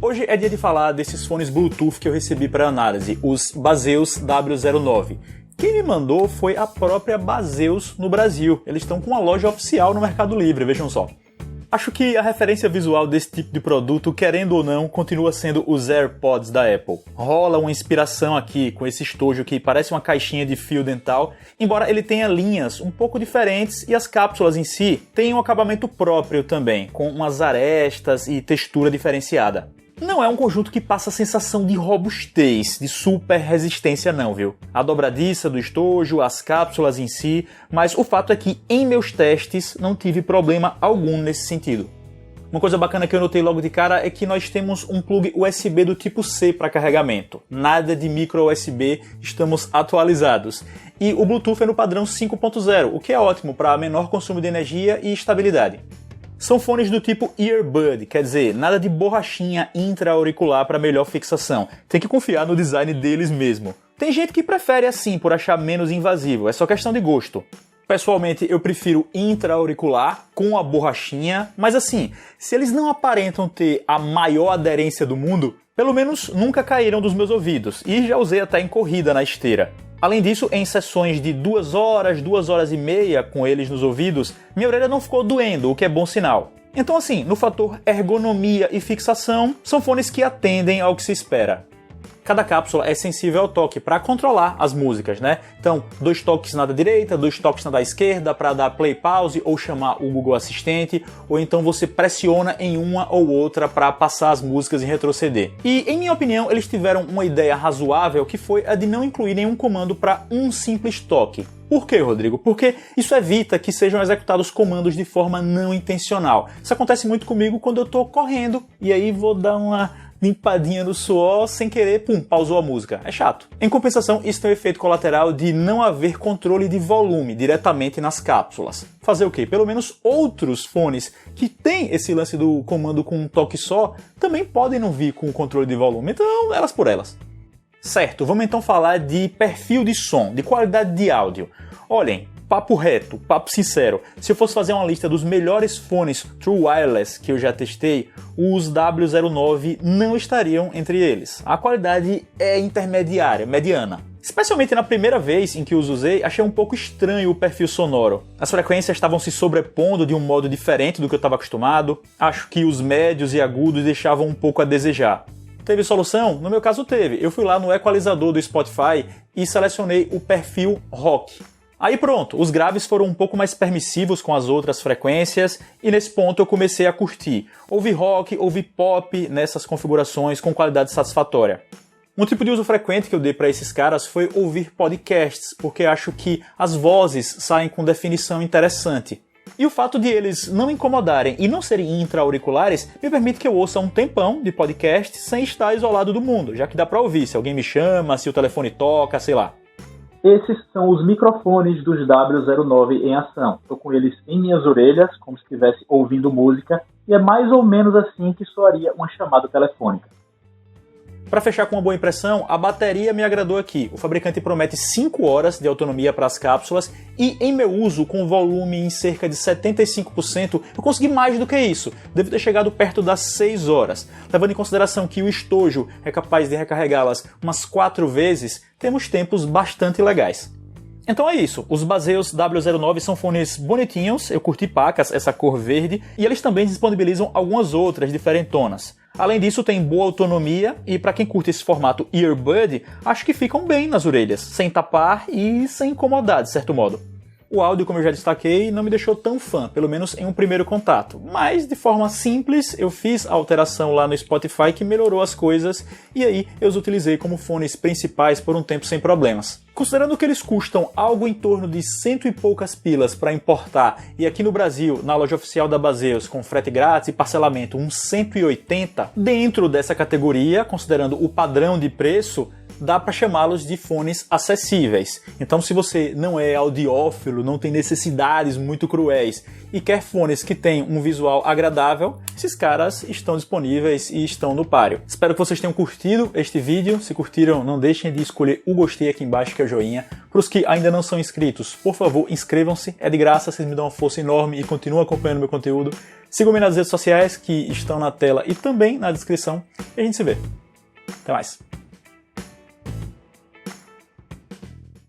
Hoje é dia de falar desses fones Bluetooth que eu recebi para análise, os Baseus W09. Quem me mandou foi a própria Baseus no Brasil. Eles estão com uma loja oficial no Mercado Livre, vejam só. Acho que a referência visual desse tipo de produto, querendo ou não, continua sendo os AirPods da Apple. Rola uma inspiração aqui com esse estojo que parece uma caixinha de fio dental, embora ele tenha linhas um pouco diferentes e as cápsulas em si têm um acabamento próprio também, com umas arestas e textura diferenciada. Não é um conjunto que passa a sensação de robustez, de super resistência não, viu? A dobradiça do estojo, as cápsulas em si, mas o fato é que em meus testes não tive problema algum nesse sentido. Uma coisa bacana que eu notei logo de cara é que nós temos um plug USB do tipo C para carregamento. Nada de micro USB, estamos atualizados. E o Bluetooth é no padrão 5.0, o que é ótimo para menor consumo de energia e estabilidade. São fones do tipo earbud, quer dizer, nada de borrachinha intra-auricular para melhor fixação. Tem que confiar no design deles mesmo. Tem gente que prefere assim, por achar menos invasivo, é só questão de gosto. Pessoalmente, eu prefiro intra-auricular com a borrachinha, mas assim, se eles não aparentam ter a maior aderência do mundo, pelo menos nunca caíram dos meus ouvidos, e já usei até em corrida na esteira. Além disso, em sessões de 2 horas, 2 horas e meia com eles nos ouvidos, minha orelha não ficou doendo, o que é bom sinal. Então assim, no fator ergonomia e fixação, são fones que atendem ao que se espera. Cada cápsula é sensível ao toque para controlar as músicas, né? Então, 2 toques na da direita, 2 toques na da esquerda para dar play pause ou chamar o Google Assistente, ou então você pressiona em uma ou outra para passar as músicas e retroceder. E, em minha opinião, eles tiveram uma ideia razoável que foi a de não incluir nenhum comando para um simples toque. Por quê, Rodrigo? Porque isso evita que sejam executados comandos de forma não intencional. Isso acontece muito comigo quando eu estou correndo e aí vou dar uma limpadinha no suor, sem querer, pum, pausou a música. É chato. Em compensação, isso tem o efeito colateral de não haver controle de volume diretamente nas cápsulas. Fazer o quê? Pelo menos outros fones que têm esse lance do comando com um toque só, também podem não vir com o controle de volume, então elas por elas. Certo, vamos então falar de perfil de som, de qualidade de áudio. Olhem, papo reto, papo sincero, se eu fosse fazer uma lista dos melhores fones True Wireless que eu já testei, os W09 não estariam entre eles. A qualidade é intermediária, mediana. Especialmente na primeira vez em que os usei, achei um pouco estranho o perfil sonoro. As frequências estavam se sobrepondo de um modo diferente do que eu estava acostumado. Acho que os médios e agudos deixavam um pouco a desejar. Teve solução? No meu caso teve. Eu fui lá no equalizador do Spotify e selecionei o perfil Rock. Aí pronto, os graves foram um pouco mais permissivos com as outras frequências e nesse ponto eu comecei a curtir. Ouvi rock, ouvi pop nessas configurações com qualidade satisfatória. Um tipo de uso frequente que eu dei para esses caras foi ouvir podcasts, porque acho que as vozes saem com definição interessante. E o fato de eles não incomodarem e não serem intra-auriculares me permite que eu ouça um tempão de podcast sem estar isolado do mundo, já que dá para ouvir se alguém me chama, se o telefone toca, sei lá. Esses são os microfones dos W09 em ação. Estou com eles em minhas orelhas, como se estivesse ouvindo música, e é mais ou menos assim que soaria uma chamada telefônica. Para fechar com uma boa impressão, a bateria me agradou aqui. O fabricante promete 5 horas de autonomia para as cápsulas e em meu uso, com volume em cerca de 75%, eu consegui mais do que isso. Devo ter chegado perto das 6 horas. Levando em consideração que o estojo é capaz de recarregá-las umas 4 vezes, temos tempos bastante legais. Então é isso, os Baseus W09 são fones bonitinhos, eu curti pacas, essa cor verde, e eles também disponibilizam algumas outras diferentonas. Além disso, tem boa autonomia e para quem curte esse formato earbud, acho que ficam bem nas orelhas, sem tapar e sem incomodar, de certo modo. O áudio, como eu já destaquei, não me deixou tão fã, pelo menos em um primeiro contato. Mas, de forma simples, eu fiz a alteração lá no Spotify que melhorou as coisas e aí eu os utilizei como fones principais por um tempo sem problemas. Considerando que eles custam algo em torno de 100 e poucas pilas para importar e aqui no Brasil, na loja oficial da Baseus, com frete grátis e parcelamento uns 180, dentro dessa categoria, considerando o padrão de preço, dá para chamá-los de fones acessíveis. Então, se você não é audiófilo, não tem necessidades muito cruéis e quer fones que tenham um visual agradável, esses caras estão disponíveis e estão no páreo. Espero que vocês tenham curtido este vídeo. Se curtiram, não deixem de escolher o gostei aqui embaixo, que é o joinha. Para os que ainda não são inscritos, por favor, inscrevam-se. É de graça, vocês me dão uma força enorme e continuam acompanhando meu conteúdo. Sigam-me nas redes sociais que estão na tela e também na descrição. E a gente se vê. Até mais.